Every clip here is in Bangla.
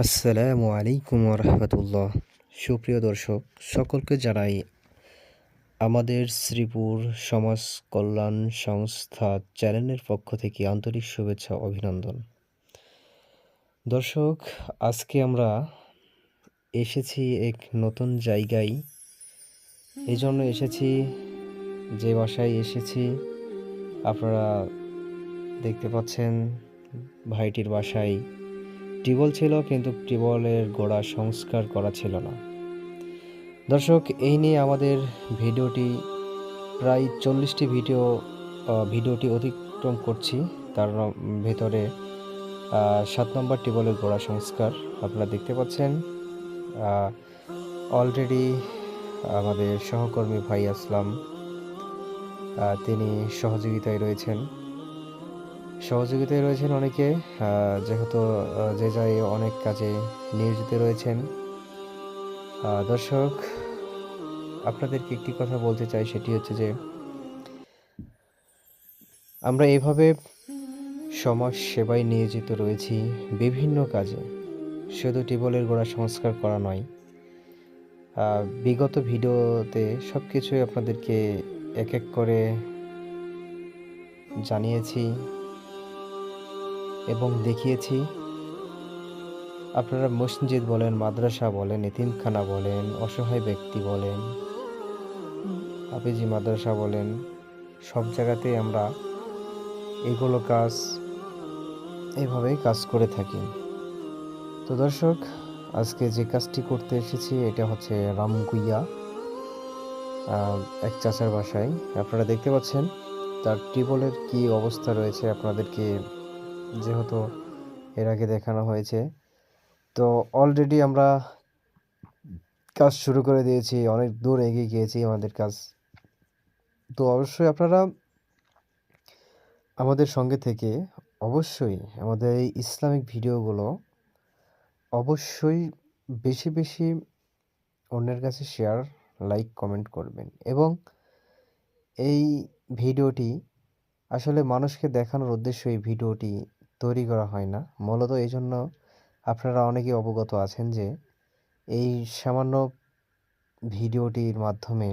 আসসালামু আলাইকুম রহমতুল্লাহ। সুপ্রিয় দর্শক সকলকে জানাই আমাদের শ্রীপুর সমাজ কল্যাণ সংস্থা চ্যানেলের পক্ষ থেকে আন্তরিক শুভেচ্ছা ও অভিনন্দন। দর্শক, আজকে আমরা এসেছি এক নতুন জায়গায়। এই জন্য এসেছি, যে বাসায় এসেছি আপনারা দেখতে পাচ্ছেন, ভাইটির বাসায় টিউবওয়েল ছিল, কিন্তু টিউবওয়েলের গোড়া সংস্কার করা ছিল না। দর্শক, এই নিয়ে আমাদের ভিডিওটি প্রায় 40টি ভিডিওটি অতিক্রম করছি। তার ভেতরে 7 নম্বর টিউবওয়েলের গোড়া সংস্কার আপনারা দেখতে পাচ্ছেন। অলরেডি আমাদের সহকর্মী ভাই আসলাম, তিনি সহযোগিতায় রয়েছেন অনেকে, যেহেতু যে যায় অনেক কাজে নিয়োজিত রয়েছেন। দর্শক, আপনাদেরকে একটি কথা বলতে চাই, সেটি হচ্ছে যে আমরা এভাবে সমাজ সেবায় নিয়োজিত রয়েছি বিভিন্ন কাজে, শুধু টিউবওয়েলের গোড়া সংস্কার করা নয়। বিগত ভিডিওতে সব কিছুই আপনাদেরকে এক এক করে জানিয়েছি এবং দেখিয়েছি। আপনারা মসজিদ বলেন, মাদ্রাসা বলেন, এতিমখানা বলেন, অসহায় ব্যক্তি বলেন, হাফেজি মাদ্রাসা বলেন, সব জায়গাতেই আমরা এগুলো এভাবেই কাজ করে থাকি। তো দর্শক, আজকে যে কাজটি করতে এসেছি এটা হচ্ছে রামগুইয়া, এক চাচার বাসায়। আপনারা দেখতে পাচ্ছেন তার টিউবওয়েলের কি অবস্থা রয়েছে, আপনাদেরকে যেহেতু এর আগে দেখানো হয়েছে। তো অলরেডি আমরা কাজ শুরু করে দিয়েছি, অনেক দূর এগিয়ে গিয়েছি আমাদের কাজ। তো অবশ্যই আপনারা আমাদের সঙ্গে থেকে অবশ্যই আমাদের এই ইসলামিক ভিডিওগুলো অবশ্যই বেশি বেশি অন্যের কাছে শেয়ার, লাইক, কমেন্ট করবেন। এবং এই ভিডিওটি আসলে মানুষকে দেখানোর উদ্দেশ্যে এই ভিডিওটি তৈরি করা হয় না। মূলত এই জন্য আপনারা অনেকেই অবগত আছেন যে এই সামান্য ভিডিওটির মাধ্যমে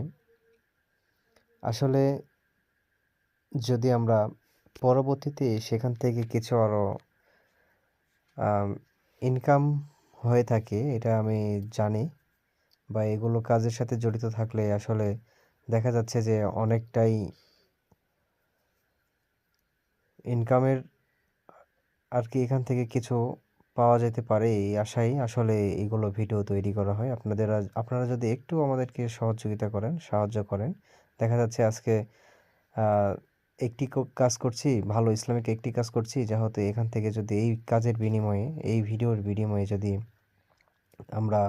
আসলে যদি আমরা পরবর্তীতে সেখান থেকে কিছু আরও ইনকাম হয়ে থাকে, এটা আমি জানি, বা এগুলো কাজের সাথে জড়িত থাকলে আসলে দেখা যাচ্ছে যে অনেকটাই ইনকামের আর কি এখান থেকে কিছু পাওয়া যেতে পারে, এই আশায় আসলে এইগুলো ভিডিও তৈরি করা হয়। আপনারা যদি একটু আমাদেরকে সাহায্য করেন, দেখা যাচ্ছে আজকে একটি কাজ করছি, ভালো ইসলামিক একটি কাজ করছি, যেহেতু এখান থেকে যদি এই কাজের বিনিময়ে, এই ভিডিওর বিনিময়ে যদি আমরা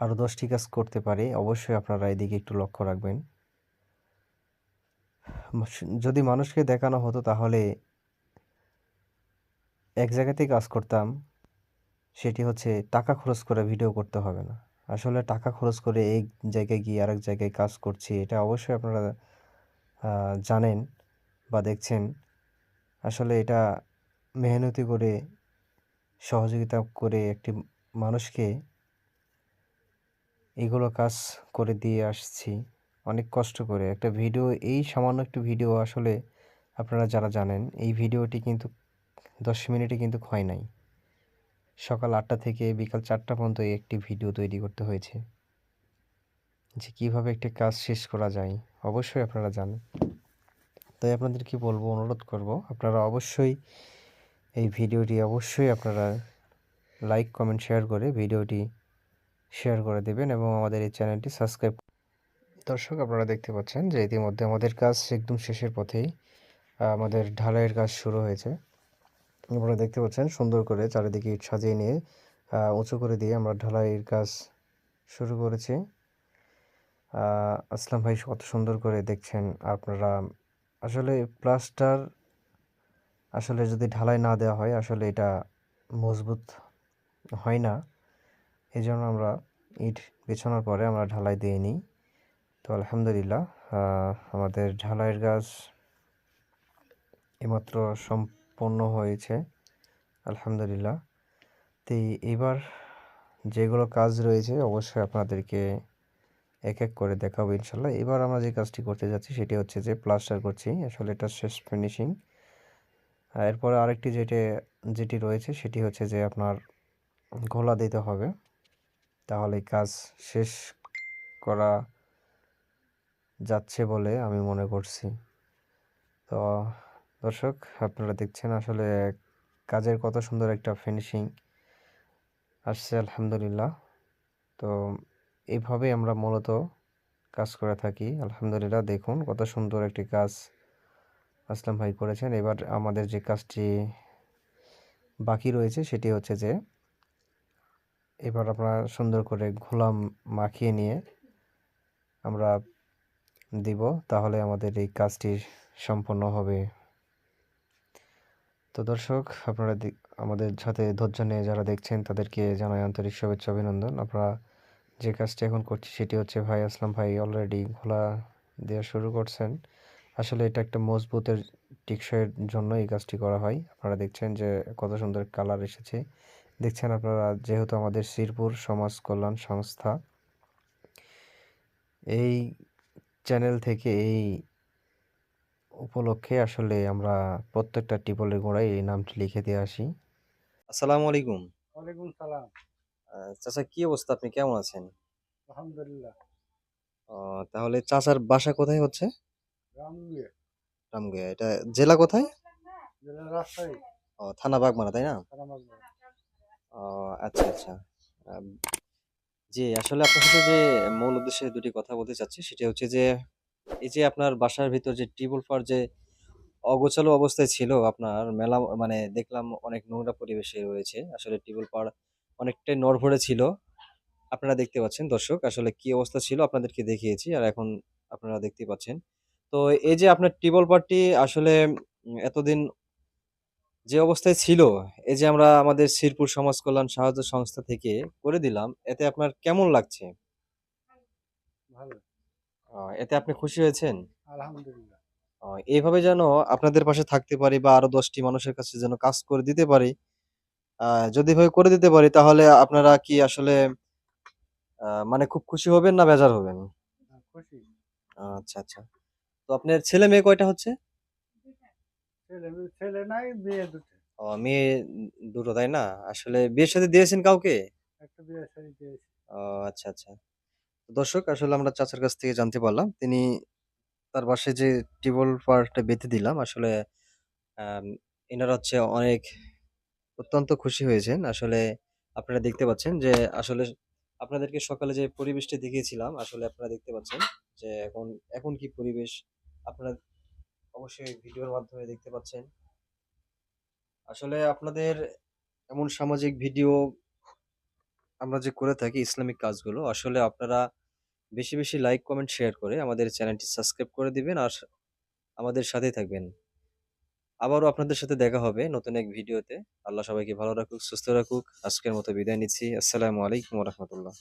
আরও 10টি কাজ করতে পারি, অবশ্যই আপনারা এদিকে একটু লক্ষ্য রাখবেন। যদি মানুষকে দেখানো হতো তাহলে এক জায়গাতেই কাজ করতাম, সেটি হচ্ছে টাকা খরচ করে ভিডিও করতে হবে না। আসলে টাকা খরচ করে এক জায়গায় গিয়ে আরেক জায়গায় কাজ করছি, এটা অবশ্যই আপনারা জানেন বা দেখছেন। আসলে এটা মেহনতি করে, সহযোগিতা করে একটি মানুষকে এগুলো কাজ করে দিয়ে আসছি অনেক কষ্ট করে। একটা ভিডিও, এই সামান্য একটু ভিডিও আসলে আপনারা যারা জানেন, এই ভিডিওটি কিন্তু 10 মিনিটে কিন্তু হয় নাই। সকাল 8টা থেকে বিকাল 4টা পর্যন্ত এই একটি ভিডিও তৈরি করতে হয়েছে, যে কীভাবে একটি কাজ শেষ করা যায় অবশ্যই আপনারা জানেন। তাই আপনাদের কি বলবো, অনুরোধ করব আপনারা অবশ্যই এই ভিডিওটি আপনারা লাইক, কমেন্ট, শেয়ার করে ভিডিওটি শেয়ার করে দেবেন এবং আমাদের এই চ্যানেলটি সাবস্ক্রাইব। দর্শক, আপনারা দেখতে পাচ্ছেন যে ইতিমধ্যে আমাদের কাজ একদম শেষের পথেই, আমাদের ঢালাইয়ের কাজ শুরু হয়েছে। আপনারা দেখতে পাচ্ছেন সুন্দর করে চারিদিকে ইট সাজিয়ে নিয়ে উঁচু করে দিয়ে আমরা ঢালাইয়ের কাজ শুরু করেছি। আসলাম ভাই কত সুন্দর করে দেখছেন আপনারা। আসলে প্লাস্টার আসলে যদি ঢালাই না দেওয়া হয় আসলে এটা মজবুত হয় না। এই জন্য আমরা ইট বিছানোর পরে আমরা ঢালাই দিয়ে নিই। তো আলহামদুলিল্লাহ, আমাদের ঢালাইয়ের কাজ এইমাত্র সম্পন্ন হয়েছে, আলহামদুলিল্লাহ। তো এবার যেগুলো কাজ রয়েছে অবশ্যই আপনাদেরকে এক এক করে দেখাবো ইনশাল্লাহ। এবার আমরা যে কাজটি করতে যাচ্ছি সেটি হচ্ছে যে প্লাস্টার করছি, আসলে এটা শেষ ফিনিশিং। এরপরে আরেকটি যেটি রয়েছে সেটি হচ্ছে যে আপনার ঘোলা দিতে হবে, তাহলে কাজ শেষ করা যাচ্ছে বলে আমি মনে করছি। তো দর্শক, আপনারা দেখছেন আসলে কাজের কত সুন্দর একটা ফিনিশিং আসছে আলহামদুলিল্লাহ। তো এইভাবেই আমরা মূলত কাজ করে থাকি আলহামদুলিল্লাহ। দেখুন কত সুন্দর একটি কাজ আসলাম ভাই করেছেন। এবার আমাদের যে কাজটি বাকি রয়েছে সেটি হচ্ছে যে এবার আমরা সুন্দর করে ঘোলা মাখিয়ে নিয়ে আমরা দিব, তাহলে আমাদের এই কাজটি সম্পন্ন হবে। তো দর্শক, আপনারা আমাদের সাথে ধৈর্য নিয়ে যারা দেখছেন তাদেরকে জানাই আন্তরিক শুভেচ্ছা অভিনন্দন। আপনারা যে কাজটি এখন করছি সেটি হচ্ছে ভাই আসলাম ভাই অলরেডি ঘোলা দেওয়া শুরু করছেন। আসলে এটা একটা মজবুতের টেকসইয়ের জন্য এই কাজটি করা হয়। আপনারা দেখছেন যে কত সুন্দর কালার এসেছে। দেখছেন আপনারা, যেহেতু আমাদের শ্রীপুর সমাজ কল্যাণ সংস্থা এই চ্যানেল থেকে এই উপলক্ষে আসলে আমরা প্রত্যেকটা টিপলের গোড়ায় এই নামটি লিখে দিয়ে আসি। আসসালামু আলাইকুম। ওয়ালাইকুম সালাম। চাচা, কি অবস্থা, আপনি কেমন আছেন? আলহামদুলিল্লাহ। তাহলে চাচার বাসা কোথায় হচ্ছে? রামগিয়া, রামগয়া। এটা জেলা কোথায়? জেলা রাজশাহী, থানা বাগমারা, তাই না? কারামাগঞ্জ। ও আচ্ছা, আচ্ছা। আম জি, আসলে আপনার সাথে যে মূল উদ্দেশ্যে দুটি কথা বলতে চাচ্ছি সেটি হচ্ছে যে, এই যে আপনার বাসার ভিতর যে টিউবওয়েল পার যে অগোছালো অবস্থায় ছিল, আপনার মেলা মানে দেখলাম অনেক নোংরা পরিবেশে রয়েছে। আসলে টিউবওয়েল পাড় অনেকটাই নড়বড়ে ছিল। আপনারা দেখতে পাচ্ছেন দর্শক, আসলে কি অবস্থা ছিল আপনাদেরকে দেখিয়েছি। আর এখন আপনারা দেখতেই পাচ্ছেন। তো এই যে আপনার টিউবওয়েল পাড়টি আসলে এতদিন যে অবস্থায় ছিল, এই যে আমরা আমাদের শ্রীপুর সমাজ কল্যাণ সাহায্য সংস্থা থেকে করে দিলাম, এতে আপনার কেমন লাগছে? ভালো, এতে আপনি খুশি হয়েছেন? আলহামদুলিল্লাহ। আ এভাবে যেন আপনাদের পাশে থাকতে পারি বা আরো ১০ টি মানুষের কাছে যেন কাজ করে দিতে পারি। আ যদি এভাবে করে দিতে পারি তাহলে আপনারা কি আসলে মানে খুব খুশি হবেন না বেজার হবেন? খুশি। আচ্ছা, আচ্ছা। তো আপনার ছেলে মেয়ে কয়টা হচ্ছে? ছেলে নাই, মেয়ে দুটো। মেয়ে ২ টো, তাই না? আসলে বিয়ে শাদী দিয়েছেন কাউকে? একটা বিয়ে শাদী দিয়েছি। ও আচ্ছা, আচ্ছা। দর্শক, আসলে আমরা চাচার কাছ থেকে জানতে পারলাম তিনি তার বাসায় যে টিউবওয়েল পাড়টা বেঁধে দিলাম, আসলে আম এনারা হচ্ছে অনেক অত্যন্ত খুশি হয়েছেন। আসলে আপনারা দেখতে পাচ্ছেন যে আসলে আপনাদেরকে সকালে যে পরিবেশটি দেখিয়েছিলাম, আসলে আপনারা দেখতে পাচ্ছেন যে এখন কি পরিবেশ আপনারা অবশ্যই ভিডিওর মাধ্যমে দেখতে পাচ্ছেন। আসলে আপনাদের এমন সামাজিক ভিডিও আমরা যে করে থাকি ইসলামিক কাজগুলো, আসলে আপনারা বেশি, বেশি লাইক, কমেন্ট, শেয়ার করে আমাদের চ্যানেলটি সাবস্ক্রাইব করে দিবেন আর আমাদের সাথেই থাকবেন। আবারও আপনাদের সাথে দেখা হবে নতুন এক ভিডিওতে। আল্লাহ সবাইকে ভালো রাখুক, সুস্থ রাখুক। আজকের মতো বিদায় নিচ্ছি। আসসালামু আলাইকুম ওয়া রাহমাতুল্লাহ।